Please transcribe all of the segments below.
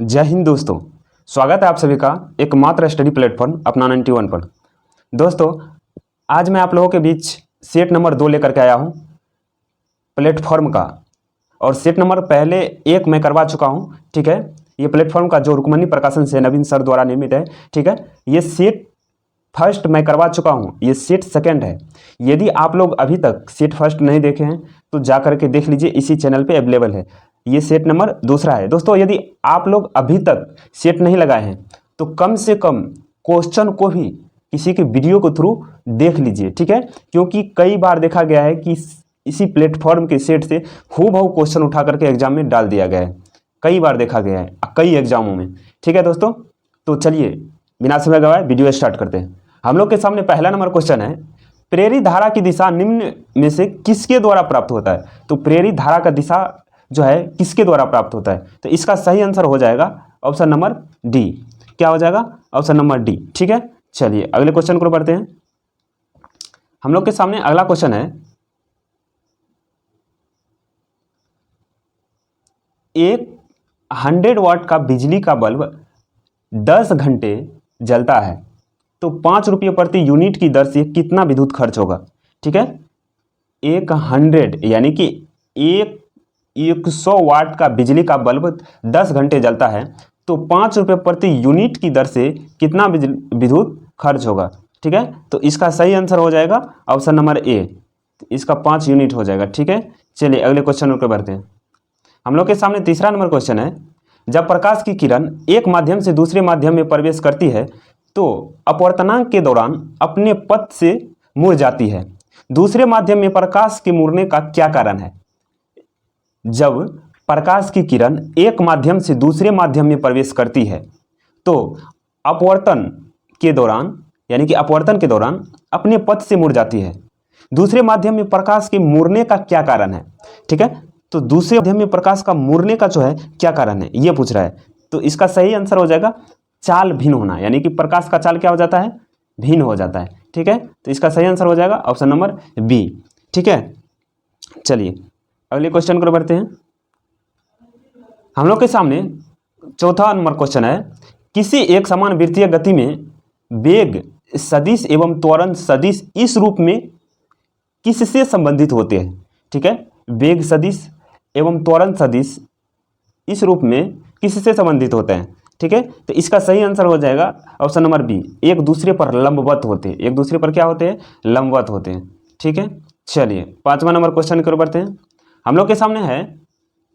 जय हिंद दोस्तों, स्वागत है आप सभी का एकमात्र स्टडी प्लेटफॉर्म अपना 91 पर। दोस्तों, आज मैं आप लोगों के बीच सेट नंबर 2 लेकर के आया हूं प्लेटफॉर्म का। और सेट नंबर पहले 1 मैं करवा चुका हूं। ठीक है, ये प्लेटफॉर्म का जो रुक्मणी प्रकाशन से नवीन सर द्वारा निर्मित है। ठीक है, ये सेट फर्स्ट मैं करवा चुका हूं, ये सेट सेकंड है। यदि आप लोग अभी तक सेट फर्स्ट नहीं देखे हैं तो जा करके देख लीजिए, इसी चैनल पे अवेलेबल है। ये सेट नंबर दूसरा है। दोस्तों, यदि आप लोग अभी तक सेट नहीं लगाए हैं तो कम से कम क्वेश्चन को भी किसी के वीडियो के थ्रू देख लीजिए। ठीक है, क्योंकि कई बार देखा गया है कि इसी प्लेटफॉर्म के सेट से हूबहू क्वेश्चन उठा करके एग्जाम में डाल दिया गया है। कई बार देखा गया है कई एग्जामों में। ठीक है दोस्तों, तो चलिए बिना समय गवाए वीडियो स्टार्ट करते हैं। हम लोग के सामने पहला नंबर क्वेश्चन है, प्रेरित धारा की दिशा निम्न में से किसके द्वारा प्राप्त होता है। तो प्रेरित धारा का दिशा जो है किसके द्वारा प्राप्त होता है, तो इसका सही आंसर हो जाएगा ऑप्शन नंबर डी। क्या हो जाएगा? Option number D. ठीक है, चलिए अगले क्वेश्चन को पढ़ते हैं। हम लोग के सामने अगला क्वेश्चन है, एक 100 वाट का बिजली का बल्ब 10 घंटे जलता है तो 5 रुपये प्रति यूनिट की दर से कितना विद्युत खर्च होगा। ठीक है, एक 100 यानी कि 100 वाट का बिजली का बल्ब 10 घंटे जलता है तो 5 रुपये प्रति यूनिट की दर से कितना विद्युत खर्च होगा। ठीक है, तो इसका सही आंसर हो जाएगा ऑप्शन नंबर ए, इसका 5 यूनिट हो जाएगा। ठीक है, चलिए अगले क्वेश्चन को बढ़ते हैं। हम लोग के सामने तीसरा नंबर क्वेश्चन है, जब प्रकाश की किरण एक माध्यम से दूसरे माध्यम में प्रवेश करती है तो अपवर्तनांक के दौरान अपने पथ से मुड़ जाती है। दूसरे माध्यम में प्रकाश के मुड़ने का क्या कारण है। जब प्रकाश की किरण एक माध्यम से दूसरे माध्यम में प्रवेश करती है तो अपवर्तन के दौरान यानी कि अपवर्तन के दौरान अपने पथ से मुड़ जाती है। दूसरे माध्यम में प्रकाश के मुड़ने का क्या कारण है। ठीक है, तो दूसरे माध्यम में प्रकाश का मुड़ने का जो है क्या कारण है ये पूछ रहा है। तो इसका सही आंसर हो जाएगा चाल भिन्न होना, यानी कि प्रकाश का चाल क्या हो जाता है, भिन्न हो जाता है। ठीक है, तो इसका सही आंसर हो जाएगा ऑप्शन नंबर बी। ठीक है, चलिए अगले क्वेश्चन को बढ़ते हैं। हम लोग के सामने चौथा नंबर क्वेश्चन है, किसी एक समान वृत्तीय गति में वेग सदिश एवं त्वरण सदिश इस रूप में किससे संबंधित होते हैं। ठीक है, वेग सदिश एवं त्वरण सदिश इस रूप में किससे संबंधित होते हैं। ठीक है, तो इसका सही आंसर हो जाएगा ऑप्शन नंबर बी, एक दूसरे पर लंबवत होते हैं। एक दूसरे पर क्या होते हैं, लंबवत होते हैं। ठीक है, चलिए पांचवा नंबर क्वेश्चन की ओर बढ़ते हैं। हम लोग के सामने है,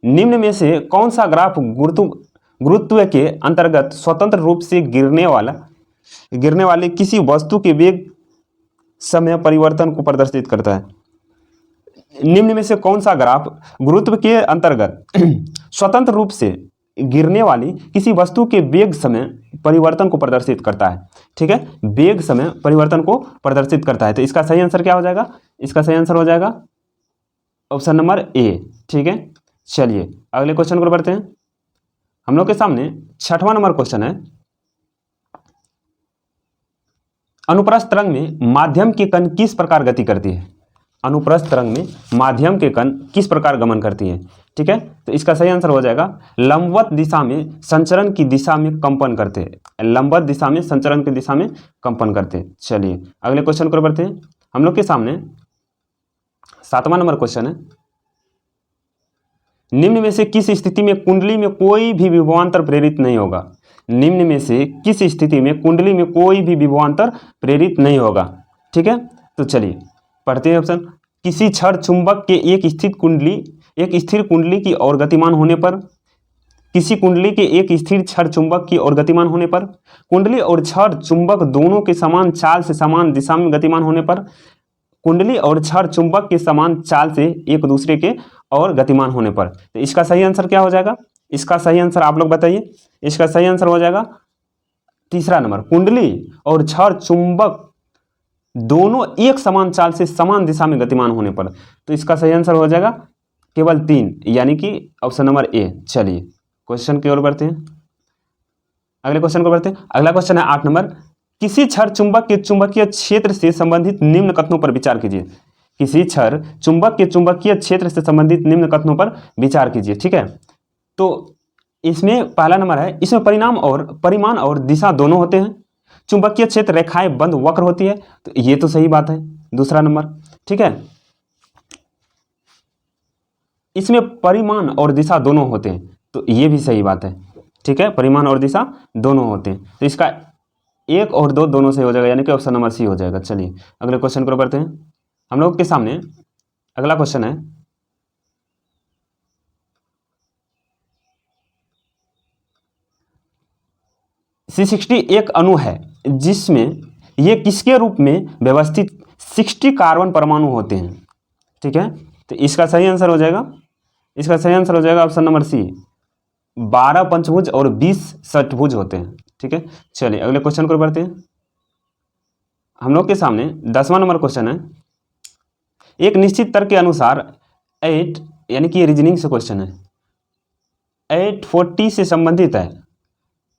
निम्न में से कौन सा ग्राफ गुरुत्व के अंतर्गत स्वतंत्र रूप से गिरने वाले किसी वस्तु के वेग समय परिवर्तन को प्रदर्शित करता है। निम्न में से कौन सा ग्राफ गुरुत्व के अंतर्गत स्वतंत्र रूप से गिरने वाली किसी वस्तु के वेग समय परिवर्तन को प्रदर्शित करता है। ठीक है, वेग समय परिवर्तन को प्रदर्शित करता है। तो इसका सही आंसर क्या हो जाएगा, इसका सही आंसर हो जाएगा ऑप्शन नंबर ए। ठीक है, चलिए अगले क्वेश्चन को बढ़ते हैं। हम लोग के सामने छठवां नंबर क्वेश्चन है, अनुप्रस्थ तरंग में माध्यम की कण किस प्रकार गति करती है। अनुप्रस्थ तरंग में माध्यम के कण किस प्रकार गमन करती है। ठीक है, तो इसका सही आंसर हो जाएगा लंबवत दिशा में संचरण की दिशा में कंपन करते हैं। लंबवत दिशा में संचरण की दिशा में कंपन करते हैं। चलिए अगले क्वेश्चन को बढ़ते हैं। हम लोग के सामने सातवां नंबर क्वेश्चन है, निम्न में से किस स्थिति में कुंडली में कोई भी विभवांतर प्रेरित नहीं होगा। निम्न में से किस स्थिति में कुंडली में कोई भी विभवांतर प्रेरित नहीं होगा। ठीक है, तो चलिए पढ़ते हैं ऑप्शन। किसी क्षण चुंबक के एक स्थिर कुंडली की ओर गतिमान होने पर, किसी कुंडली के एक स्थिर क्षण चुंबक की ओर गतिमान होने पर, कुंडली और क्षण चुंबक दोनों के समान चाल से समान दिशा में गतिमान होने पर, कुंडली और क्षण चुंबक के समान चाल से एक दूसरे के और गतिमान होने पर। तो इसका सही आंसर क्या हो जाएगा, इसका सही आंसर आप लोग बताइए। इसका सही आंसर हो जाएगा तीसरा नंबर, कुंडली और क्षण चुंबक दोनों एक समान चाल से समान दिशा में गतिमान होने पर। तो इसका सही आंसर हो जाएगा केवल 3, यानी कि ऑप्शन नंबर ए। चलिए क्वेश्चन की ओर बढ़ते हैं, अगले क्वेश्चन को बढ़ते हैं। अगला क्वेश्चन है 8 नंबर, किसी क्षण चुंबक के चुंबकीय क्षेत्र से संबंधित निम्न कथनों पर विचार कीजिए। किसी क्षण चुंबक के चुंबकीय क्षेत्र से संबंधित निम्न कथनों पर विचार कीजिए। ठीक है, तो इसमें पहला नंबर है, इसमें परिमाण और दिशा दोनों होते हैं। चुंबकीय क्षेत्र रेखाएं बंद वक्र होती है, तो ये तो सही बात है, दूसरा नंबर। ठीक है, इसमें परिमाण और दिशा दोनों होते हैं, तो ये भी सही बात है। ठीक है, परिमाण और दिशा दोनों होते हैं, तो इसका 1 और 2 दोनों सही हो जाएगा, यानी कि ऑप्शन नंबर सी हो जाएगा। चलिए अगले क्वेश्चन को बढ़ते हैं। हम लोग के सामने अगला क्वेश्चन है, C60 एक अणु है जिसमें ये किसके रूप में व्यवस्थित 60 कार्बन परमाणु होते हैं। ठीक है, तो इसका सही आंसर हो जाएगा, इसका सही आंसर हो जाएगा ऑप्शन नंबर सी, 12 पंचभुज और 20 षटभुज होते हैं। ठीक है, चलिए अगले क्वेश्चन को बढ़ते हैं। हम लोग के सामने 10वां नंबर क्वेश्चन है, एक निश्चित तर्क के अनुसार 8, यानी कि ये रीजनिंग से क्वेश्चन है, 840 से संबंधित है,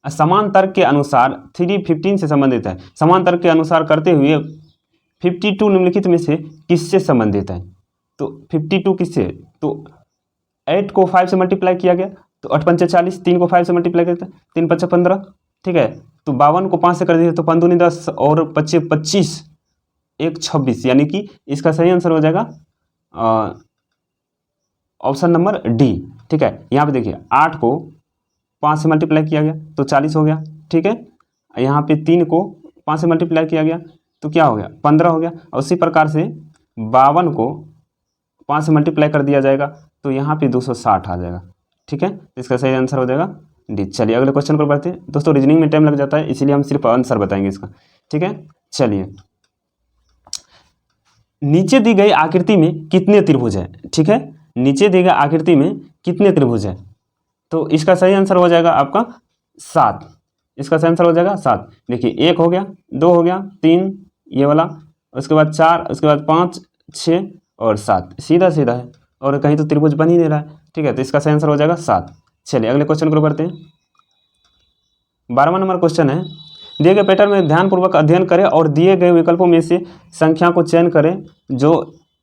समान तर्क के अनुसार 315 से संबंधित है, समान तर्क के अनुसार करते हुए 52 निम्नलिखित में से किससे संबंधित है। तो 52 किससे, तो 8 को 5 से मल्टीप्लाई किया गया, तो 8 पंचे 40, 3 को 5 से मल्टीप्लाई करते 3 पच्चे 15। ठीक है, तो 52 को 5 से कर दिए तो 5 दूनी 10 और 25 25, 1 26, यानी कि इसका सही आंसर हो जाएगा ऑप्शन नंबर डी। ठीक है, यहाँ पे देखिए 8 को 5 से मल्टीप्लाई किया गया तो 40 हो गया। ठीक है, यहाँ पे 3 को 5 से मल्टीप्लाई किया गया तो क्या हो गया, 15 हो गया। और उसी प्रकार से 52 को 5 से मल्टीप्लाई कर दिया जाएगा तो यहाँ पे 260 आ जाएगा। ठीक है, इसका सही आंसर हो जाएगा डी। चलिए अगले क्वेश्चन पर बढ़ते हैं। दोस्तों रीजनिंग में टाइम लग जाता है, इसीलिए हम सिर्फ आंसर बताएंगे इसका। ठीक है, चलिए नीचे दी गई आकृति में कितने त्रिभुज है। ठीक है, नीचे दी गई आकृति में कितने त्रिभुज है, तो इसका सही आंसर हो जाएगा आपका 7। इसका सही आंसर हो जाएगा 7। देखिए 1 हो गया, 2 हो गया, 3 ये वाला, उसके बाद 4, उसके बाद 5, 6 और 7, सीधा सीधा है, और कहीं तो त्रिभुज बन ही नहीं रहा है। ठीक है, तो इसका सही आंसर हो जाएगा 7। चलिए अगले क्वेश्चन को बढ़ते हैं। 12वां नंबर क्वेश्चन है, दिए गए पैटर्न में ध्यानपूर्वक अध्ययन करें और दिए गए विकल्पों में से संख्या को चयन करें जो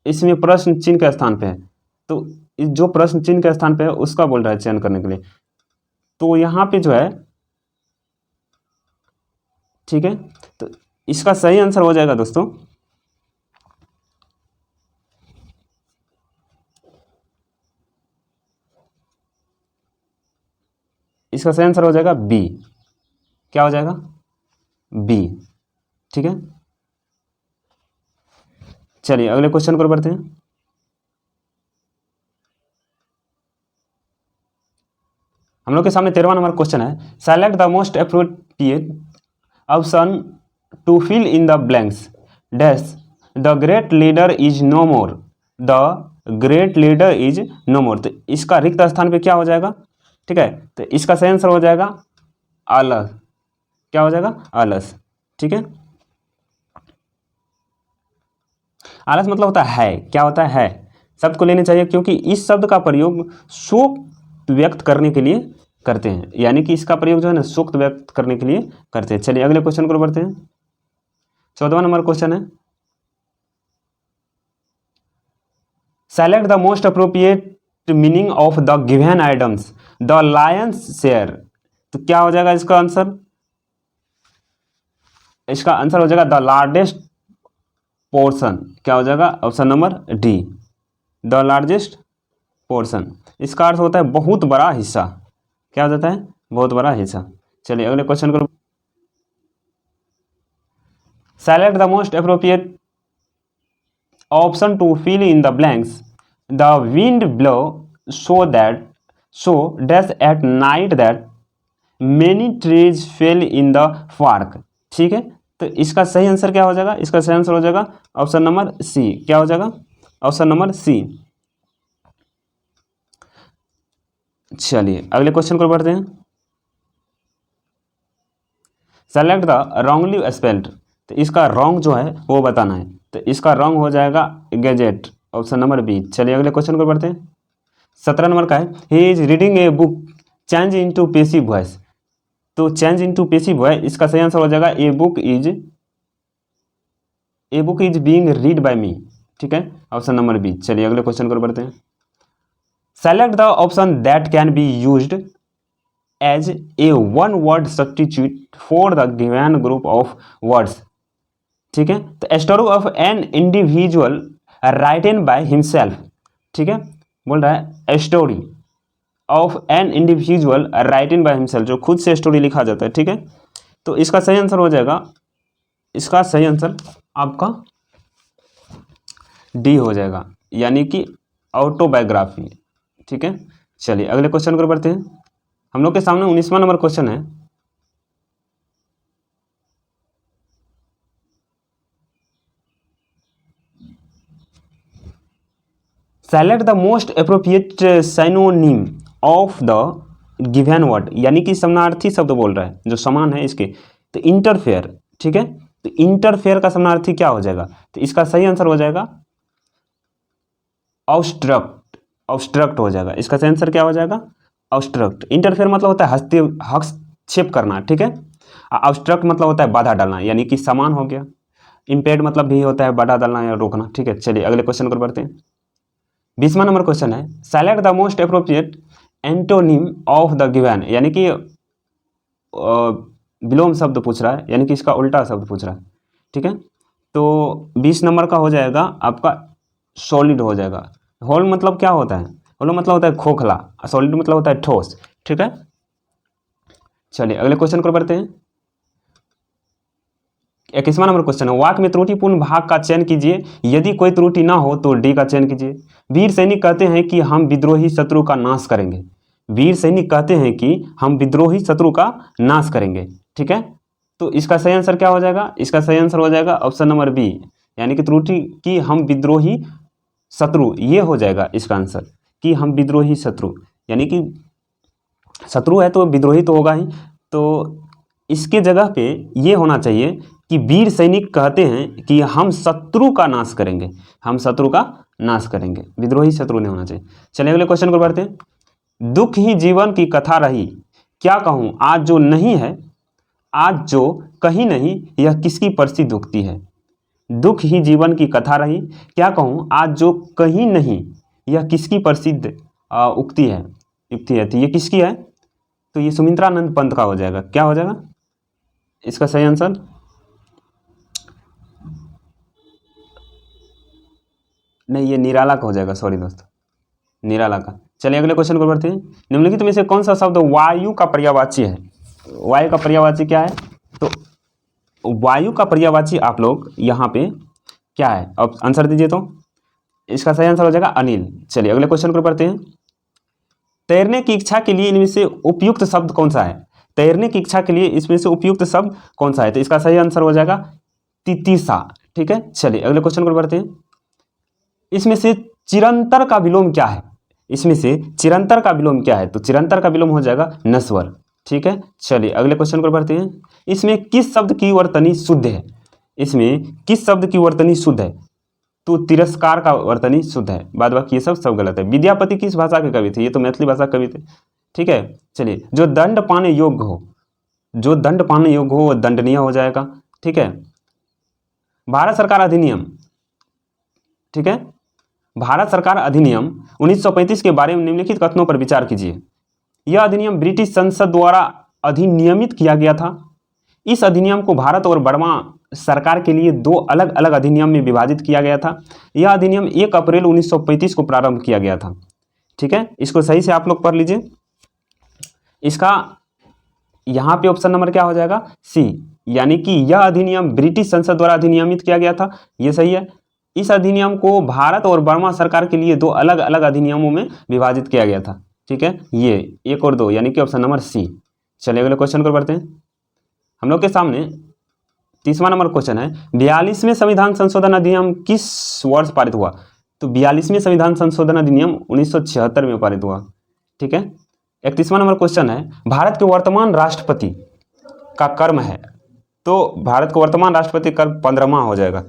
इसमें प्रश्न चिन्ह के स्थान पे है। तो जो प्रश्न चिन्ह के स्थान पे है उसका बोल रहा है चयन करने के लिए, तो यहाँ पे जो है, ठीक है, तो इसका सही आंसर हो जाएगा दोस्तों इसका सही आंसर हो जाएगा बी। क्या हो जाएगा, बी। ठीक है, चलिए अगले क्वेश्चन पर बढ़ते हैं। हम लोग के सामने 13वां नंबर क्वेश्चन है, select the most appropriate option to fill in the blanks dash the great leader is no more, the great leader is no more. तो इसका रिक्त स्थान पे क्या हो जाएगा। ठीक है, तो इसका सही आंसर हो जाएगा आलस। क्या हो जाएगा, आलस। ठीक है, आलस मतलब होता है, क्या होता है, शब्द को लेने चाहिए, क्योंकि इस शब्द का प्रयोग शोक व्यक्त करने के लिए करते हैं, यानी कि इसका प्रयोग जो है ना शोक व्यक्त करने के लिए करते हैं। चलिए अगले क्वेश्चन को बढ़ते हैं। 14वां नंबर क्वेश्चन है, select the most appropriate meaning of the given items the Lions share. तो क्या हो जाएगा इसका आंसर, इसका आंसर हो जाएगा द लार्जेस्ट पोर्शन। क्या हो जाएगा, option number D, the largest portion. इसका अर्थ होता है बहुत बड़ा हिस्सा। क्या हो जाता है, बहुत बड़ा हिस्सा। चलिए अगले क्वेश्चन को, select the most appropriate option to fill in the blanks the wind blow so dash at night that many trees fell in the park. ठीक है, तो इसका सही आंसर क्या हो जाएगा, इसका सही आंसर हो जाएगा ऑप्शन नंबर सी। क्या हो जाएगा, ऑप्शन नंबर सी। चलिए अगले क्वेश्चन को बढ़ते हैं। सेलेक्ट द रॉन्गली स्पेल्ड, तो इसका रॉन्ग जो है वो बताना है, तो इसका रॉन्ग हो जाएगा गैजेट, ऑप्शन नंबर बी। चलिए अगले क्वेश्चन को बढ़ते हैं। 17 नंबर का है, he is reading a book change into passive voice. तो चेंज इनटू पैसिव वॉइस, इसका सही आंसर हो जाएगा a book is being read by me. ठीक है, ऑप्शन नंबर बी। चलिए अगले क्वेश्चन को बढ़ते हैं। Select the option that can be used as a one word substitute for the given group of words. ठीक है, तो story of an individual written by himself. ठीक है, बोल रहा है story of an individual written by himself, जो खुद से स्टोरी लिखा जाता है। ठीक है, तो इसका सही आंसर हो जाएगा, इसका सही आंसर आपका डी हो जाएगा, यानी कि ऑटोबायोग्राफी। ठीक है, चलिए अगले क्वेश्चन को बढ़ते हैं। हम लोग के सामने 19वां नंबर क्वेश्चन है। Select the most appropriate synonym of the given word, यानी कि समानार्थी शब्द बोल रहा है जो समान है इसके। तो इंटरफेयर। ठीक है, तो इंटरफेयर का समानार्थी क्या हो जाएगा? तो इसका सही आंसर हो जाएगा ऑब्स्ट्रक्ट। ऑब्स्ट्रक्ट हो जाएगा, इसका सही आंसर क्या हो जाएगा? ऑब्स्ट्रक्ट। इंटरफेयर मतलब होता है हस्तक्षेप करना। ठीक है, ऑब्स्ट्रक्ट मतलब होता है बाधा डालना, यानी कि समान हो गया। इम्पेड मतलब भी होता है बाधा डालना या रोकना। ठीक है, चलिए अगले क्वेश्चन को बढ़ते हैं। 20वां नंबर क्वेश्चन है, select the most appropriate antonym of the given, यानी कि विलोम शब्द पूछ रहा है, यानी कि इसका उल्टा शब्द पूछ रहा है। ठीक है, तो 20 नंबर का हो जाएगा आपका सॉलिड हो जाएगा। होल मतलब क्या होता है? होल मतलब होता है खोखला, सॉलिड मतलब होता है ठोस। ठीक है, चलिए अगले क्वेश्चन को बढ़ते हैं। 21वां नंबर क्वेश्चन है, वाक्य में त्रुटिपूर्ण भाग का चयन कीजिए, यदि कोई त्रुटि ना हो तो डी का चयन कीजिए। वीर सैनिक कहते हैं कि हम विद्रोही शत्रु का नाश करेंगे। वीर सैनिक कहते हैं कि हम विद्रोही शत्रु का नाश करेंगे। ठीक है, तो इसका सही आंसर क्या हो जाएगा? इसका सही आंसर हो जाएगा ऑप्शन नंबर बी, यानी कि त्रुटि की हम विद्रोही शत्रु, ये हो जाएगा इसका आंसर कि हम विद्रोही शत्रु, यानी कि शत्रु है तो विद्रोही तो होगा ही। तो इसके जगह पे ये होना चाहिए कि वीर सैनिक कहते हैं कि हम शत्रु का नाश करेंगे, हम शत्रु का नाश करेंगे, विद्रोही शत्रु नहीं होना चाहिए। चलिए अगले क्वेश्चन को बढ़ते हैं। दुख ही जीवन की कथा रही, क्या कहूँ आज जो नहीं है, आज जो कहीं नहीं, यह किसकी प्रसिद्ध उक्ति है? दुख ही जीवन की कथा रही, क्या कहूँ आज जो कहीं नहीं, यह किसकी प्रसिद्ध उक्ति है, युक्ति है? तो ये किसकी है? तो ये सुमित्रानंद पंत का हो जाएगा। क्या हो जाएगा इसका सही आंसर? नहीं, ये निराला का हो जाएगा, सॉरी दोस्तों, निराला का। चलिए अगले क्वेश्चन को बढ़ते हैं। निम्नलिखित में से कौन सा शब्द वायु का पर्यायवाची है? वायु का पर्यायवाची क्या है? तो वायु का पर्यायवाची आप लोग यहाँ पे क्या है, अब आंसर दीजिए। तो इसका सही आंसर हो जाएगा अनिल। चलिए अगले क्वेश्चन को बढ़ते हैं। तैरने की इच्छा के लिए इनमें से उपयुक्त शब्द कौन सा है? तैरने की इच्छा के लिए इसमें से उपयुक्त शब्द कौन सा है? तो इसका सही आंसर हो जाएगा तितिसा। ठीक है, चलिए अगले क्वेश्चन को बढ़ते हैं। इसमें से चिरंतर का विलोम क्या है? इसमें से चिरंतर का विलोम क्या है? तो चिरंतर का विलोम हो जाएगा नस्वर। ठीक है, चलिए अगले क्वेश्चन को बढ़ते हैं। इसमें किस शब्द की वर्तनी शुद्ध है? इसमें किस शब्द की वर्तनी शुद्ध है? तो तिरस्कार का वर्तनी शुद्ध है, बाद बाकी ये सब गलत है। विद्यापति किस भाषा के कवि थे? ये तो मैथिली भाषा कवि थे। ठीक है, चलिए जो दंड पाने योग्य हो, जो दंड पाने योग्य हो वो दंडनीय हो जाएगा। ठीक है, भारत सरकार अधिनियम, ठीक है, भारत सरकार अधिनियम 1935 के बारे में निम्नलिखित कथनों पर विचार कीजिए। यह अधिनियम ब्रिटिश संसद द्वारा अधिनियमित किया गया था। इस अधिनियम को भारत और बर्मा सरकार के लिए दो अलग अलग अधिनियम में विभाजित किया गया था। यह अधिनियम 1 अप्रैल 1935 को प्रारंभ किया गया था। ठीक है, इसको सही से आप लोग पढ़ लीजिए। इसका यहाँ पे ऑप्शन नंबर क्या हो जाएगा? सी, यानी कि यह अधिनियम ब्रिटिश संसद द्वारा अधिनियमित किया गया था, ये सही है। इस अधिनियम को भारत और बर्मा सरकार के लिए दो अलग अलग अधिनियमों में विभाजित किया गया था। ठीक है, ये 1 और 2, यानी कि ऑप्शन नंबर सी। चलिए अगले क्वेश्चन को बढ़ते हैं। हम लोग के सामने 30वां नंबर क्वेश्चन है, 42वें संविधान संशोधन अधिनियम किस वर्ष पारित हुआ? तो 42वें संविधान संशोधन अधिनियम 1976 में पारित हुआ। ठीक है, 31वां नंबर क्वेश्चन है, भारत के वर्तमान राष्ट्रपति का कर्म है? तो भारत का वर्तमान राष्ट्रपति कर्म 15वां हो जाएगा।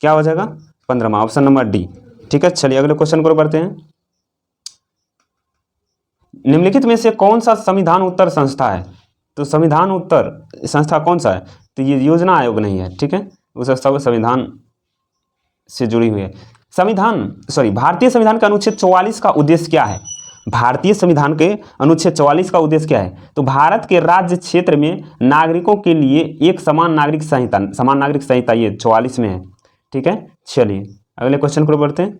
क्या हो जाएगा? 15वां, ऑप्शन नंबर डी। ठीक है, चलिए अगले क्वेश्चन को बढ़ते हैं। निम्नलिखित में से कौन सा संविधान उत्तर संस्था है? तो संविधान उत्तर संस्था कौन सा है? तो ये योजना आयोग नहीं है। ठीक है, उस सब संविधान से जुड़ी हुई है। भारतीय संविधान का अनुच्छेद 44 का उद्देश्य क्या है? भारतीय संविधान के अनुच्छेद 44 का उद्देश्य क्या है? तो भारत के राज्य क्षेत्र में नागरिकों के लिए एक समान नागरिक संहिता ये 44 में है। ठीक है, चलिए अगले क्वेश्चन को बढ़ते हैं।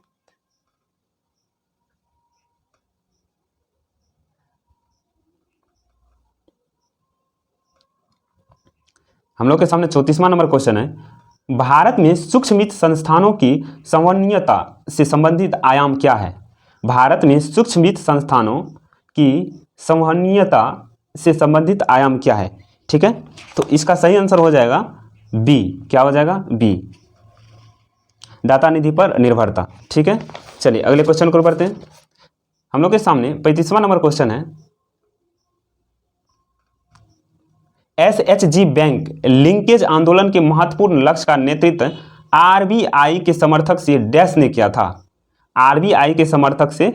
हम लोग के सामने 34वां नंबर क्वेश्चन है, भारत में सूक्ष्म वित्त संस्थानों की संवहनीयता से संबंधित आयाम क्या है? भारत में सूक्ष्म वित्त संस्थानों की संवहनीयता से संबंधित आयाम क्या है? ठीक है, तो इसका सही आंसर हो जाएगा बी। क्या हो जाएगा? बी, दाता निधि पर निर्भरता। ठीक है, चलिए अगले क्वेश्चन को बढ़ते हैं। हम लोग के सामने 35वां नंबर क्वेश्चन है, एसएचजी बैंक लिंकेज आंदोलन के महत्वपूर्ण लक्ष्य का नेतृत्व आरबीआई के समर्थक से डैश ने किया था? आरबीआई के समर्थक से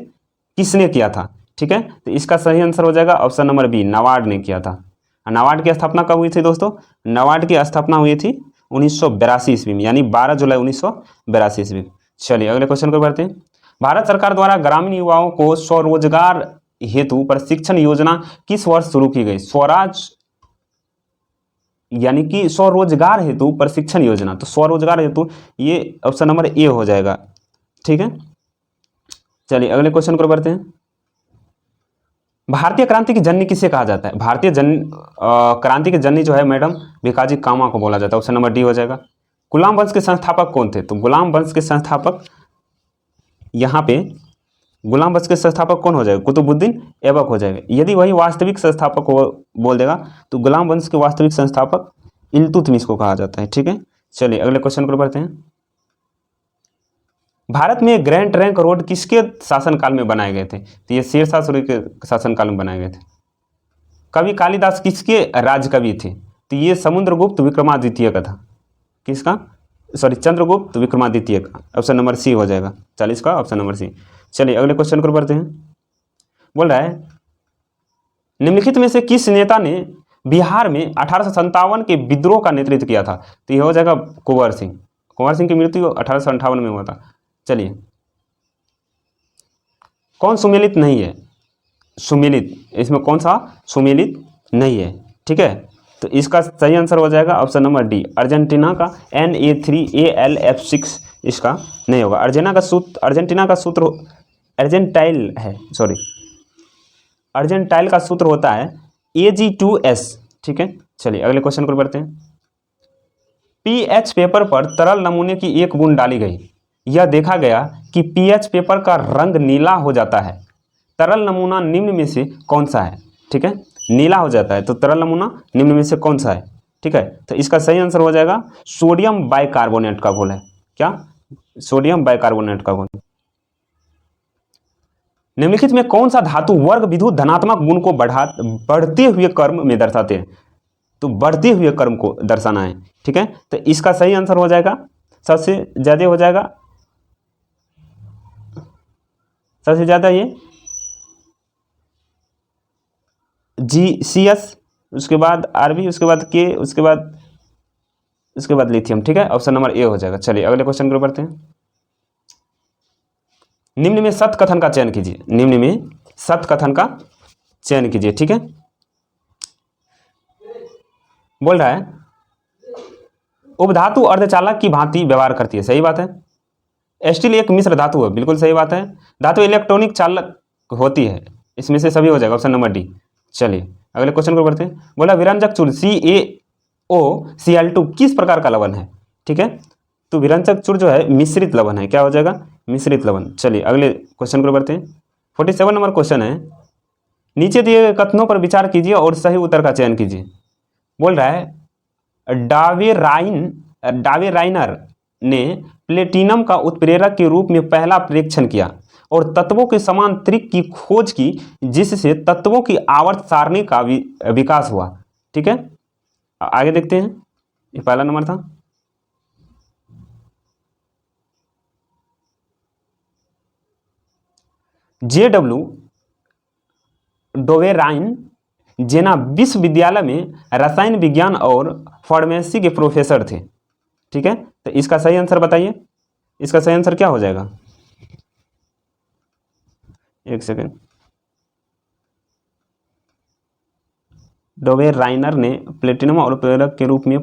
किसने किया था? ठीक है, तो इसका सही आंसर हो जाएगा ऑप्शन नंबर बी, नाबार्ड ने किया था। नाबार्ड की स्थापना कब हुई थी दोस्तों? नाबार्ड की स्थापना हुई थी 1982 ईस्वी में, यानी 12 जुलाई 1982 ईस्वी। चलिए अगले क्वेश्चन को बढ़ते हैं। भारत सरकार द्वारा ग्रामीण युवाओं को स्वरोजगार हेतु प्रशिक्षण योजना किस वर्ष शुरू की गई? स्वराज यानी कि स्वरोजगार हेतु प्रशिक्षण योजना, तो स्वरोजगार हेतु ये ऑप्शन नंबर ए हो जाएगा। ठीक है, चलिए अगले क्वेश्चन को बढ़ते हैं। भारतीय क्रांति की जननी किसे कहा जाता है? भारतीय क्रांति की जननी जो है मैडम भिकाजी कामा को बोला जाता है। ऑप्शन नंबर डी हो जाएगा। गुलाम वंश के संस्थापक कौन थे? तो गुलाम वंश के संस्थापक, यहाँ पे गुलाम वंश के संस्थापक कौन हो जाएगा? कुतुबुद्दीन ऐबक हो जाएगा। यदि वही वास्तविक संस्थापक हो बोल देगा तो गुलाम वंश के वास्तविक संस्थापक इल्तुतमिश को कहा जाता है। ठीक है, चलिए अगले क्वेश्चन को बढ़ते हैं। भारत में ग्रैंड ट्रंक रोड किसके शासनकाल में बनाए गए थे? तो ये शेरशाह सूरी के शासनकाल में बनाए गए थे। कवि कालिदास किसके राजकवि थे? तो ये समुद्रगुप्त विक्रमादित्य का था। किसका? सॉरी, चंद्रगुप्त विक्रमादित्य का। ऑप्शन नंबर सी हो जाएगा 40 का, ऑप्शन नंबर सी। चलिए अगले क्वेश्चन को बढ़ते हैं। बोल रहा है, निम्नलिखित में से किस नेता ने बिहार में 1857 के विद्रोह का नेतृत्व किया था? तो यह हो जाएगा कुंवर सिंह। कुंवर सिंह की मृत्यु 1858 में हुआ था। चलिए, कौन सुमेलित नहीं है? सुमेलित, इसमें कौन सा सुमेलित नहीं है? ठीक है, तो इसका सही आंसर हो जाएगा ऑप्शन नंबर डी, अर्जेंटीना का Na3ALF6 इसका नहीं होगा। अर्जेंटीना का सूत्र अर्जेंटाइल है, सॉरी, अर्जेंटाइल का सूत्र होता है Ag2S। ठीक है, चलिए अगले क्वेश्चन को बढ़ते हैं। पीएच पेपर पर तरल नमूने की एक बूंद डाली गई, यह देखा गया कि पीएच पेपर का रंग नीला हो जाता है। तरल नमूना निम्न में से कौन सा है? ठीक है, नीला हो जाता है, तो तरल नमूना निम्न में से कौन सा है? ठीक है, तो इसका सही आंसर हो जाएगा सोडियम बाइकार्बोनेट का घोल है। क्या? सोडियम बाइकार्बोनेट का घोल। निम्नलिखित में कौन सा धातु वर्ग विद्युत धनात्मक गुण को बढ़ते हुए क्रम में दर्शाते हैं? तो बढ़ते हुए क्रम को दर्शाना है। ठीक है, तो इसका सही आंसर हो जाएगा, सबसे ज्यादा हो जाएगा, सबसे ज्यादा ये GCS, उसके बाद RB, उसके बाद K, उसके बाद लिथियम। ठीक है, ऑप्शन नंबर ए हो जाएगा। चलिए अगले क्वेश्चन को बढ़ते हैं। निम्न में सत्य कथन का चयन कीजिए। निम्न में सत्य कथन का चयन कीजिए। ठीक है, बोल रहा है, उपधातु अर्धचालक की भांति व्यवहार करती है। सही बात है। स्टील एक मिश्र धातु है, बिल्कुल सही बात है। धातु इलेक्ट्रॉनिक चालक होती है, इसमें से सभी हो जाएगा, ऑप्शन नंबर डी। चलिए अगले क्वेश्चन को बढ़ते हैं। बोला विरंजक चूर्ण CaOCl2 किस प्रकार का लवण है? ठीक है, तो विरंजक चूर्ण जो है मिश्रित लवण है। क्या हो जाएगा? मिश्रित लवण। चलिए अगले क्वेश्चन को बढ़ते हैं। 47 नंबर क्वेश्चन है, नीचे दिए गए कथनों पर विचार कीजिए और सही उत्तर का चयन कीजिए। बोल रहा है, डावेराइनर ने प्लेटिनम का उत्प्रेरक के रूप में पहला परीक्षण किया और तत्वों के समान त्रिक की खोज की, जिससे तत्वों की आवर्त सारणी का विकास हुआ। ठीक है, आगे देखते हैं। ये पहला नंबर था। JW डोवेराइन जेना विश्वविद्यालय में रसायन विज्ञान और फार्मेसी के प्रोफेसर थे। ठीक है, तो इसका सही आंसर बताइए। इसका सही आंसर क्या हो जाएगा? एक सेकेंड, डोवेर राइनर ने प्लेटिनम और प्रेरक के रूप में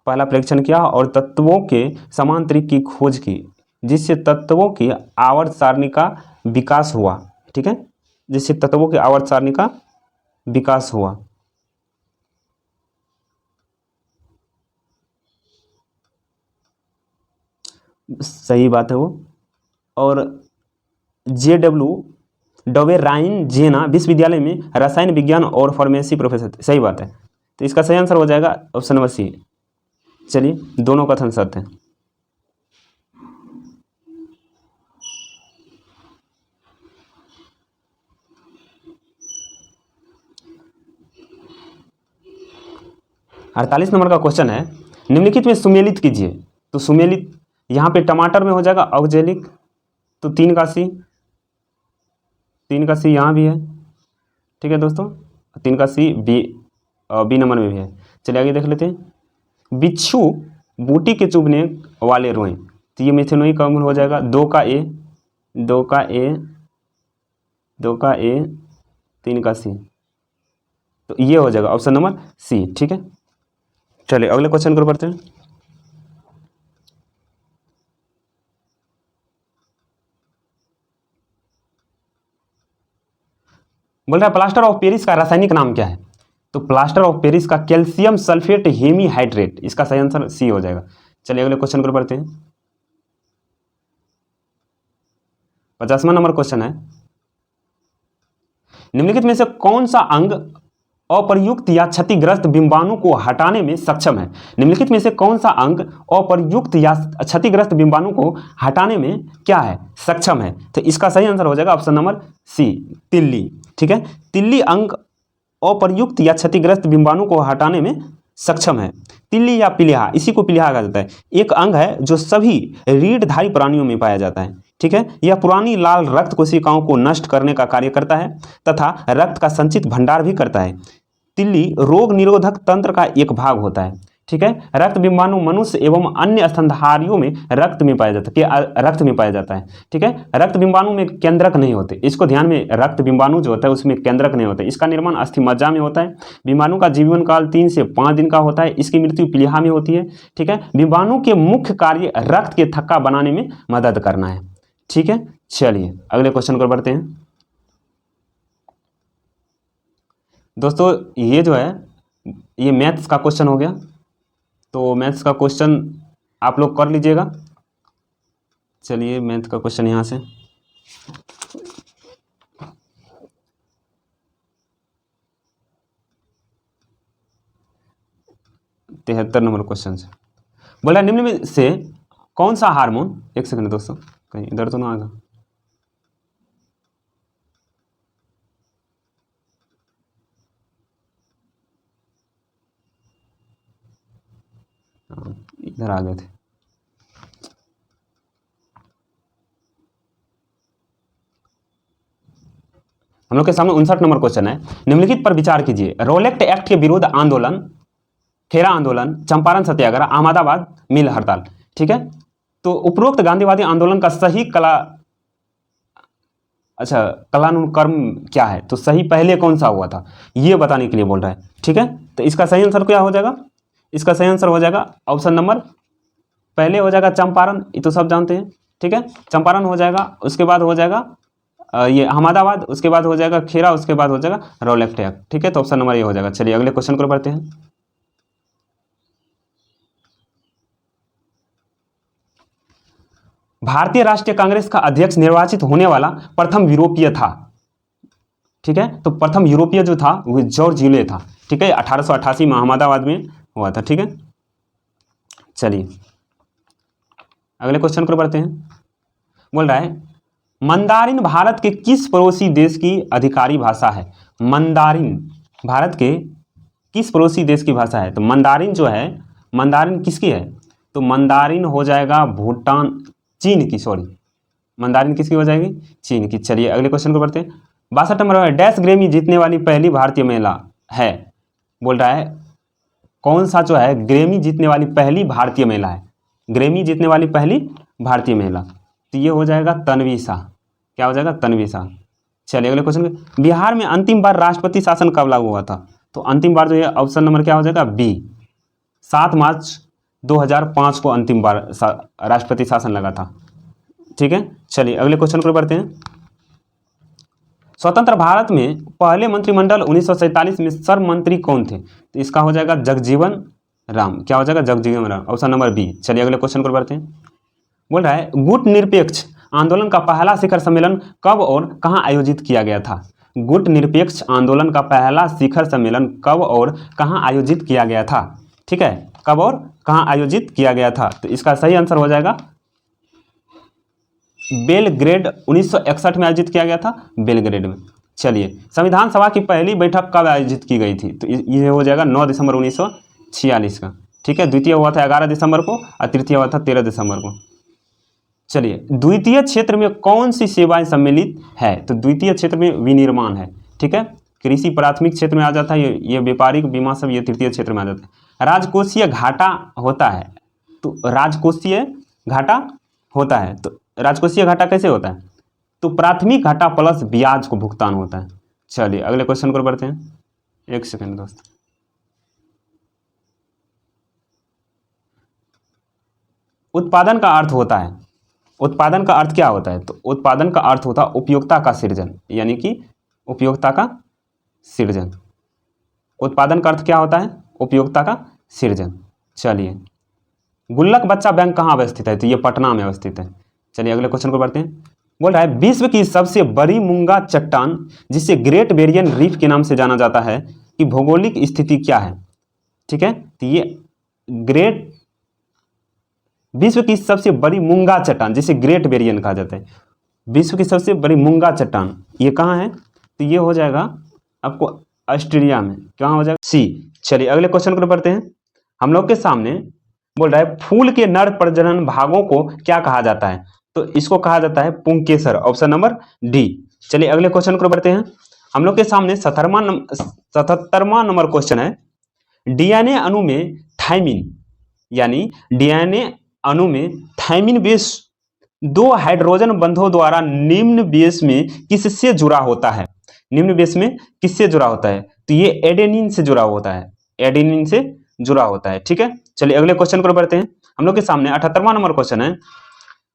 पहला परीक्षण किया और तत्वों के समान तरीके की खोज की, जिससे तत्वों की आवर्त सारणी का विकास हुआ। ठीक है, जिससे तत्वों की आवर्त सारणी का विकास हुआ। सही बात है वो। और JW डोवेराइन जेना विश्वविद्यालय में रसायन विज्ञान और फार्मेसी प्रोफेसर थे। सही बात है, तो इसका सही आंसर हो जाएगा ऑप्शन नंबर सी। चलिए, दोनों कथन सत्य हैं। अड़तालीस नंबर का क्वेश्चन है, निम्नलिखित में सुमेलित कीजिए। तो सुमेलित यहाँ पे टमाटर में हो जाएगा ऑक्जेलिक, तो 3 का सी यहाँ भी है। ठीक है दोस्तों, 3 का सी बी नंबर में भी है। चलिए आगे देख लेते हैं। बिच्छू बूटी के चुभने वाले रोएं, तो ये मेथेनोइक अम्ल हो जाएगा। 2 का ए 3 का सी, तो ये हो जाएगा ऑप्शन नंबर सी। ठीक है, चलिए अगले क्वेश्चन को पढ़ते हैं। बोल रहा है प्लास्टर ऑफ पेरिस का रासायनिक नाम क्या है? तो प्लास्टर ऑफ पेरिस का कैल्शियम सल्फेट हेमीहाइड्रेट, इसका सही आंसर सी हो जाएगा। चलिए अगले क्वेश्चन को पढ़ते हैं। 50वां नंबर क्वेश्चन है, निम्नलिखित में से कौन सा अंग अप्रयुक्त या क्षतिग्रस्त बिंबाणु को हटाने में सक्षम है? निम्नलिखित में से कौन सा अंग अप्रयुक्त या क्षतिग्रस्त बिंबाणु को हटाने में क्या है, सक्षम है? तो इसका सही आंसर हो जाएगा ऑप्शन नंबर सी, तिल्ली। ठीक है, तिल्ली अंग अप्रयुक्त या क्षतिग्रस्त बिंबाणु को हटाने में सक्षम है। तिल्ली या पिलिहा, इसी को पिलिहा कहा जाता है, एक अंग है जो सभी रीढ़धारी प्राणियों में पाया जाता है। ठीक है, यह पुरानी लाल रक्त कोशिकाओं को नष्ट करने का कार्य करता है तथा रक्त का संचित भंडार भी करता है। तिल्ली रोग निरोधक तंत्र का एक भाग होता है। ठीक है, रक्त बिंबाणु मनुष्य एवं अन्य स्तनधारियों में रक्त में पाया जाता है। ठीक है, रक्त बिंबाणु में केंद्रक नहीं होते, इसको ध्यान में, रक्त बिंबाणु जो होता है उसमें केंद्रक नहीं होता है। इसका निर्माण अस्थिमज्जा में होता है। बिंबाणु का जीवन काल 3 से 5 दिन का होता है। इसकी मृत्यु प्लीहा में होती है। ठीक है, बिंबाणु के मुख्य कार्य रक्त के थक्का बनाने में मदद करना है। ठीक है, चलिए अगले क्वेश्चन को बढ़ते हैं। दोस्तों ये जो है ये मैथ्स का क्वेश्चन हो गया, तो मैथ्स का क्वेश्चन आप लोग कर लीजिएगा। चलिए मैथ का क्वेश्चन यहाँ से, तिहत्तर नंबर क्वेश्चन से बोला, निम्न में से कौन सा हार्मोन, एक सेकंड दोस्तों, कहीं इधर तो ना आएगा। इधर आ गए थे। हम लोग के सामने 59 नंबर क्वेश्चन है, निम्नलिखित पर विचार कीजिए। रोलेक्ट एक्ट के विरुद्ध आंदोलन, खेरा आंदोलन, चंपारण सत्याग्रह, अहमदाबाद मिल हड़ताल। ठीक है, तो उपरोक्त गांधीवादी आंदोलन का सही कलानुक्रम क्या है? तो सही पहले कौन सा हुआ था ये बताने के लिए बोल रहा है। ठीक है, तो इसका सही आंसर क्या हो जाएगा? इसका सही आंसर हो जाएगा ऑप्शन नंबर पहले हो जाएगा चंपारण, ये तो सब जानते हैं। ठीक है, चंपारण हो जाएगा, उसके बाद हो जाएगा ये अहमदाबाद, उसके बाद हो जाएगा खेरा, उसके बाद हो जाएगा रोलेक्ट एक्ट। ठीक है, तो ऑप्शन नंबर ये हो जाएगा। चलिए अगले क्वेश्चन को बढ़ते हैं। भारतीय राष्ट्रीय कांग्रेस का अध्यक्ष निर्वाचित होने वाला प्रथम यूरोपीय था। ठीक है, तो प्रथम यूरोपीय जो था वो जॉर्ज यूले था। ठीक है, 1888 में अहमदाबाद में हुआ था। ठीक है, चलिए अगले क्वेश्चन को बढ़ते हैं। बोल रहा है मंदारिन भारत के किस पड़ोसी देश की अधिकारी भाषा है? मंदारिन भारत के किस पड़ोसी देश की भाषा है? तो मंदारिन जो है, मंदारिन किसकी है? तो मंदारिन हो जाएगा भूटान, चीन की, सॉरी, मंदारिन किसकी हो जाएगी? चीन की। चलिए अगले क्वेश्चन को बढ़ते हैं। 62 नंबर में डैश ग्रेमी जीतने वाली पहली भारतीय महिला है? बोल रहा है कौन सा जो है ग्रेमी जीतने वाली पहली भारतीय महिला है? ग्रेमी जीतने वाली पहली भारतीय महिला, तो ये हो जाएगा तन्वी शाह। क्या हो जाएगा? तन्वी शाह। चलिए अगले क्वेश्चन, बिहार में अंतिम बार राष्ट्रपति शासन कब लागू हुआ था? तो अंतिम बार जो है ऑप्शन नंबर क्या हो जाएगा, बी। 7 मार्च 2005 को अंतिम बार राष्ट्रपति शासन लगा था। ठीक है, चलिए अगले क्वेश्चन को बढ़ते हैं। स्वतंत्र भारत में पहले मंत्रिमंडल 1947 में सर्व मंत्री कौन थे? तो इसका हो जाएगा जगजीवन राम। क्या हो जाएगा, Jagjivan Ram, option number B. चलिए अगले क्वेश्चन को बढ़ते हैं। बोल रहा है गुट निरपेक्ष आंदोलन का पहला शिखर सम्मेलन कब और कहां आयोजित किया गया था? गुट निरपेक्ष आंदोलन का पहला शिखर सम्मेलन कब और कहां आयोजित किया गया था? ठीक है, कब और कहां आयोजित किया गया था? तो इसका सही आंसर हो जाएगा बेलग्रेड। 1961 में आयोजित किया गया था, बेलग्रेड में। चलिए, संविधान सभा की पहली बैठक कब आयोजित की गई थी? तो ये हो जाएगा 9 दिसंबर 1946 का। ठीक है, द्वितीय हुआ था 11 दिसंबर को और तृतीय हुआ था 13 दिसंबर को। चलिए, द्वितीय क्षेत्र में कौन सी सेवाएं सम्मिलित है? तो द्वितीय क्षेत्र में विनिर्माण है। ठीक है, कृषि प्राथमिक क्षेत्र में आ जाता है, ये व्यापारिक बीमा सब ये तृतीय क्षेत्र में आ जाता है। राजकोषीय घाटा होता है, तो राजकोषीय घाटा होता है, तो राजकोषीय घाटा कैसे होता है? तो प्राथमिक घाटा प्लस ब्याज को भुगतान होता है। चलिए अगले क्वेश्चन को बढ़ते हैं। एक सेकंड दोस्त। उत्पादन का अर्थ होता है, उत्पादन का अर्थ क्या होता है? तो उत्पादन का अर्थ होता है उपयोगिता का सृजन, यानी कि उपयोगिता का सृजन। उत्पादन का अर्थ क्या होता है? उपयोगिता का सृजन। चलिए, गुल्लक बच्चा बैंक कहाँ अवस्थित है? तो ये पटना में अवस्थित है। चलिए अगले क्वेश्चन को बढ़ते हैं। बोल रहा है विश्व की सबसे बड़ी मूंगा चट्टान जिसे ग्रेट बैरियर रीफ के नाम से जाना जाता है कि भौगोलिक स्थिति क्या है? ठीक है, तो ये ग्रेट विश्व की सबसे बड़ी मूंगा चट्टान जिसे ग्रेट बैरियर कहा जाता है, विश्व की सबसे बड़ी मूंगा चट्टान ये कहाँ है? तो ये हो जाएगा आपको ऑस्ट्रेलिया में। कहाँ हो जाएगा? सी। चलिए अगले क्वेश्चन को बढ़ते हैं। हम लोग के सामने बोल रहा है फूल के नर प्रजनन भागों को क्या कहा जाता है? तो इसको कहा जाता है पुंकेसर, ऑप्शन नंबर डी। चलिए अगले क्वेश्चन को बढ़ते हैं। हम लोग के सामने 77वां नंबर क्वेश्चन है। डीएनए अणु में थायमिन, यानी डीएनए अणु में थायमिन बेस 2 हाइड्रोजन बंधों द्वारा निम्न बेस में किससे जुड़ा होता है? निम्न बेस में किससे जुड़ा होता है? तो ये एडेनिन से जुड़ा होता है, एडेनिन से जुड़ा होता है। ठीक है, चलिए अगले क्वेश्चन को बढ़ते हैं। हम लोग के सामने 78वां नंबर क्वेश्चन है।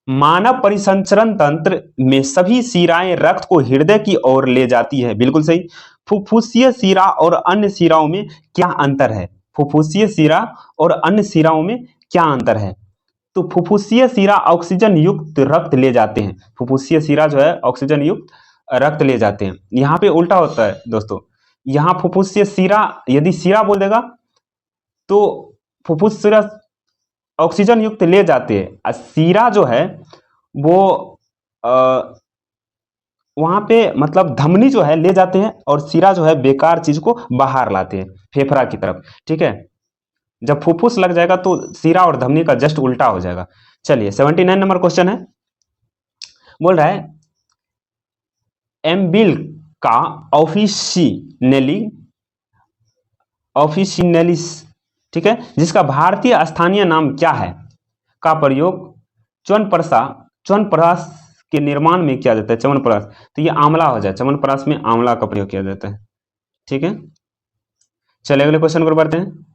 मानव परिसंचरण तंत्र में सभी शिराएं रक्त को हृदय की ओर ले जाती है, बिल्कुल सही। फुफ्फुसीय शिरा और अन्य शिराओं में क्या अंतर है? फुफ्फुसीय शिरा और अन्य शिराओं में क्या अंतर है? तो फुफ्फुसीय शिरा ऑक्सीजन युक्त रक्त ले जाते हैं, फुफ्फुसीय शिरा जो है ऑक्सीजन युक्त रक्त ले जाते हैं। यहाँ पे उल्टा होता है दोस्तों, यहाँ फुफ्फुसीय शिरा यदि शिरा बोल देगा तो फुफ्फुस शिरा ऑक्सीजन युक्त ले जाते हैं, और शिरा जो है वो वहां पे मतलब धमनी जो है ले जाते हैं और शिरा जो है बेकार चीज को बाहर लाते हैं फेफड़ा की तरफ। ठीक है, जब फुफ्फुस लग जाएगा तो शिरा और धमनी का जस्ट उल्टा हो जाएगा। चलिए 79 नंबर क्वेश्चन है। बोल रहा है एमबिल का ऑफिशिनलिस, ठीक है, जिसका भारतीय स्थानीय नाम क्या है, का प्रयोग च्यवनप्राश के निर्माण में किया जाता है? च्यवनप्राश, तो ये आंवला हो जाए, च्यवनप्राश में आंवला का प्रयोग किया जाता है। ठीक है, चलिए अगले क्वेश्चन पर बढ़ते हैं।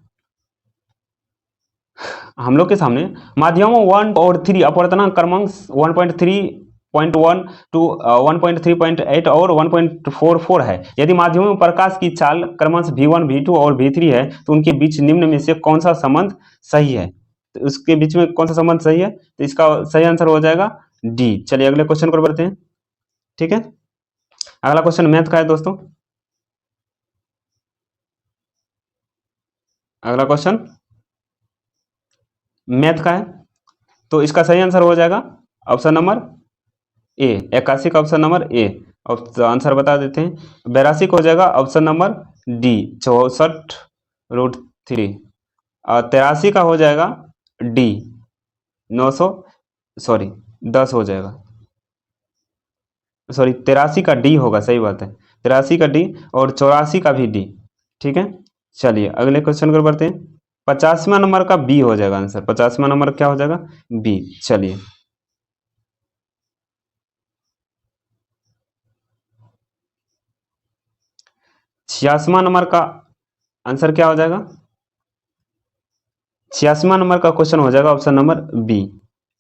हम लोग के सामने माध्यमों 1 और 3 अपवर्तनांक क्रमांक 1.3.1 टू 1.3.8 और 1.44 है। यदि माध्यमों में प्रकाश की चाल क्रमश v1, v2 और v3 है तो उनके बीच निम्न में से कौन सा संबंध सही है? तो उसके बीच में कौन सा संबंध सही है? तो इसका सही आंसर हो जाएगा डी। चलिए अगले क्वेश्चन पर बढ़ते हैं। ठीक है, अगला क्वेश्चन मैथ का है दोस्तों। अगला क्वेश्चन मैथ का है, तो इसका सही आंसर हो जाएगा ऑप्शन नंबर ए। 81 का ऑप्शन नंबर ए आंसर बता देते हैं। 82 का हो जाएगा ऑप्शन नंबर डी 64√3 और 83 का हो जाएगा डी 10 हो जाएगा, सॉरी 83 का डी होगा, सही बात है, 83 का डी और 84 का भी डी। ठीक है, चलिए अगले क्वेश्चन को बढ़ते हैं। 50वां नंबर का बी हो जाएगा आंसर, 50वां नंबर क्या हो जाएगा? बी। चलिए 86वां नंबर का आंसर क्या हो जाएगा? 86वां नंबर का क्वेश्चन हो जाएगा ऑप्शन नंबर बी।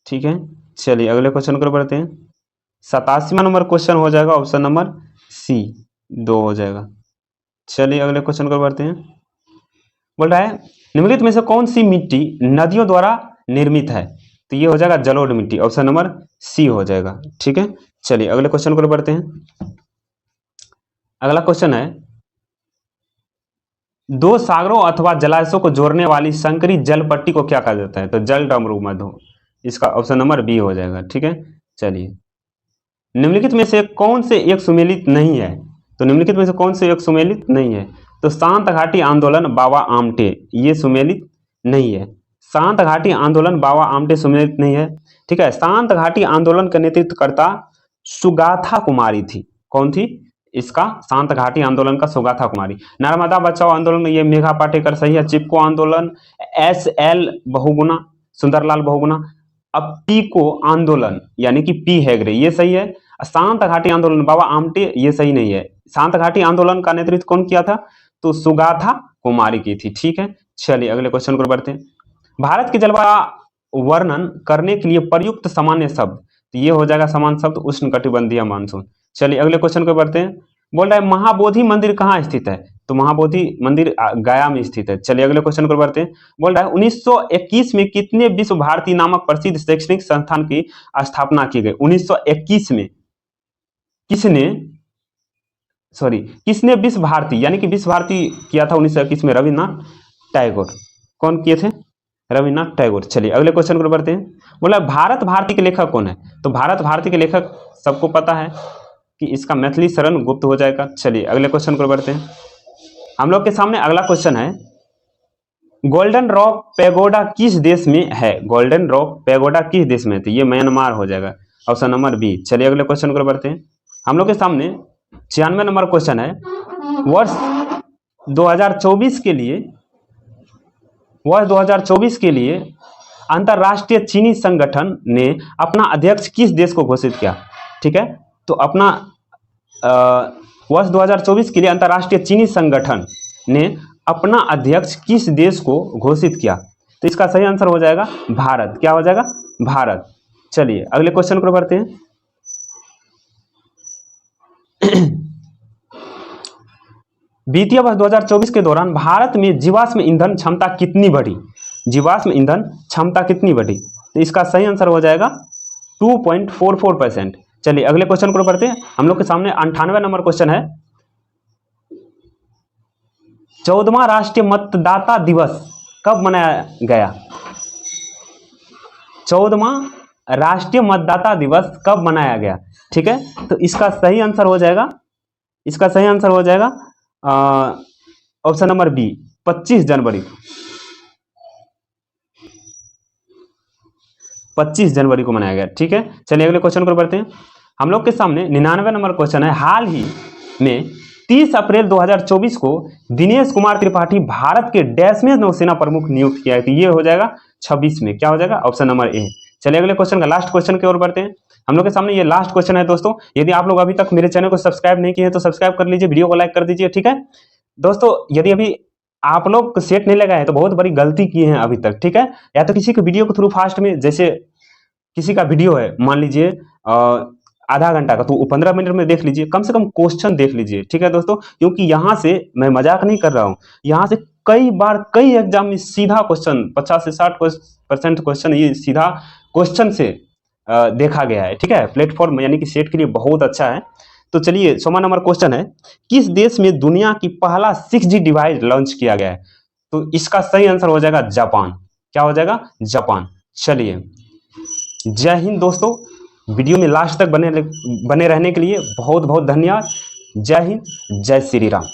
ठीक है, चलिए अगले क्वेश्चन को बढ़ते हैं। 87वां नंबर क्वेश्चन हो जाएगा ऑप्शन नंबर सी, 2 हो जाएगा। चलिए अगले क्वेश्चन को बढ़ते हैं। बोल रहा है निम्नलिखित में से कौन सी मिट्टी नदियों द्वारा निर्मित है? तो ये हो जाएगा जलोढ़ मिट्टी, ऑप्शन नंबर सी हो जाएगा। ठीक है, चलिए अगले क्वेश्चन को बढ़ते हैं। अगला क्वेश्चन है, दो सागरों अथवा जलाशयों को जोड़ने वाली संकरी जल पट्टी को क्या कहा जाता है? तो जल डमरू मधु, इसका ऑप्शन नंबर बी हो जाएगा। ठीक है, चलिए निम्नलिखित में से कौन से एक सुमेलित नहीं है? तो निम्नलिखित में से कौन से एक सुमेलित नहीं है? तो शांत घाटी आंदोलन बाबा आमटे, ये सुमेलित नहीं है। शांत घाटी आंदोलन बाबा आमटे सुमेलित नहीं है। ठीक है, शांत घाटी आंदोलन का नेतृत्वकर्ता सुगाथा कुमारी थी। कौन थी? इसका शांत घाटी आंदोलन का सुगाथा कुमारी। नर्मदा बचाओ आंदोलन, ये मेघा पाटेकर सही है। चिपको आंदोलन SL बहुगुणा, सुंदरलाल बहुगुणा। अब पीको आंदोलन यानी कि पी हेगड़े, ये सही है। शांत घाटी आंदोलन बाबा आमटे, ये सही नहीं है। शांत घाटी आंदोलन का नेतृत्व कौन किया था? तो सुगाथा कुमारी की थी। ठीक है, चलिए अगले क्वेश्चन को बढ़ते हैं। भारत की जलवायु वर्णन करने के लिए प्रयुक्त सामान्य शब्द, तो ये हो जाएगा समान शब्द उष्णकटिबंधीय मानसून। चलिए अगले क्वेश्चन को बढ़ते हैं। बोल रहा है महाबोधि मंदिर कहाँ स्थित है? तो महाबोधि मंदिर गया में स्थित है। चलिए अगले क्वेश्चन को बढ़ते हैं। बोल रहा है 1921 में कितने विश्व भारती नामक प्रसिद्ध शैक्षणिक संस्थान की स्थापना की गई? 1921 में किसने विश्व भारती यानी कि विश्व भारती किया था 1921 में? रविन्द्रनाथ टैगोर। कौन किए थे? रविन्द्रनाथ टैगोर। चलिए अगले क्वेश्चन को बढ़ते हैं। बोला भारत भारती के लेखक कौन है? तो भारत भारती के लेखक सबको पता है कि इसका मैथिली शरण गुप्त हो जाएगा। चलिए अगले क्वेश्चन को बढ़ते हैं। हम लोग के सामने अगला क्वेश्चन है, गोल्डन रॉक पैगोडा किस देश में है? गोल्डन रॉक पैगोडा किस देश में? तो ये म्यांमार हो जाएगा, ऑप्शन नंबर बी। चलिए अगले क्वेश्चन को बढ़ते हैं। हम लोग के सामने 96 नंबर क्वेश्चन है, वर्ष 2024 के लिए अंतरराष्ट्रीय चीनी संगठन ने अपना अध्यक्ष किस देश को घोषित किया? ठीक है, तो अपना वर्ष 2024 के लिए अंतरराष्ट्रीय चीनी संगठन ने अपना अध्यक्ष किस देश को घोषित किया? तो इसका सही आंसर हो जाएगा भारत। क्या हो जाएगा? भारत। चलिए अगले क्वेश्चन को बढ़ते हैं। वित्तीय वर्ष 2024 के दौरान भारत में जीवाश्म ईंधन क्षमता कितनी बढ़ी? जीवाश्म ईंधन क्षमता कितनी बढ़ी? तो इसका सही आंसर हो जाएगा 2.44%। चलिए अगले क्वेश्चन को पढ़ते हैं। हम लोग के सामने 98 नंबर क्वेश्चन है, 14वां राष्ट्रीय मतदाता दिवस कब मनाया गया? 14वां राष्ट्रीय मतदाता दिवस कब मनाया गया? ठीक है, तो इसका सही आंसर हो जाएगा ऑप्शन नंबर बी, 25 जनवरी। 25 जनवरी को मनाया गया। ठीक है, चलिए अगले क्वेश्चन पर बढ़ते हैं। हम लोग के सामने 99 नंबर क्वेश्चन है, हाल ही में 30 अप्रैल 2024 को दिनेश कुमार त्रिपाठी भारत के डैश में नौसेना प्रमुख नियुक्त किया है। तो ये हो जाएगा 26 में। क्या हो जाएगा? Option number A. चलिए अगले क्वेश्चन का लास्ट क्वेश्चन की ओर बढ़ते हैं। हम लोग के सामने ये लास्ट क्वेश्चन है दोस्तों। यदि आप लोग अभी तक मेरे चैनल को सब्सक्राइब नहीं किए हैं तो सब्सक्राइब कर लीजिए, वीडियो को लाइक कर दीजिए। ठीक है दोस्तों, यदि अभी आप लोग को सेट नहीं लगा है तो बहुत बड़ी गलती की है अभी तक। ठीक है, या तो किसी के वीडियो को थ्रू फास्ट में, जैसे किसी का वीडियो है मान लीजिए आधा घंटा का, तो वो 15 मिनट में देख लीजिए, कम से कम क्वेश्चन देख लीजिए। ठीक है दोस्तों, क्योंकि यहाँ से मैं मजाक नहीं कर रहा हूँ, यहाँ से कई बार कई एग्जाम में सीधा क्वेश्चन 50 से 60% क्वेश्चन ये सीधा क्वेश्चन से देखा गया है। ठीक है, प्लेटफॉर्म यानी कि सेट के लिए बहुत अच्छा है। तो चलिए 100वां नंबर क्वेश्चन है, किस देश में दुनिया की पहला 6G डिवाइस लॉन्च किया गया है? तो इसका सही आंसर हो जाएगा जापान। क्या हो जाएगा? जापान। चलिए जय हिंद दोस्तों, वीडियो में लास्ट तक बने रहने के लिए बहुत बहुत धन्यवाद। जय हिंद, जय श्री राम।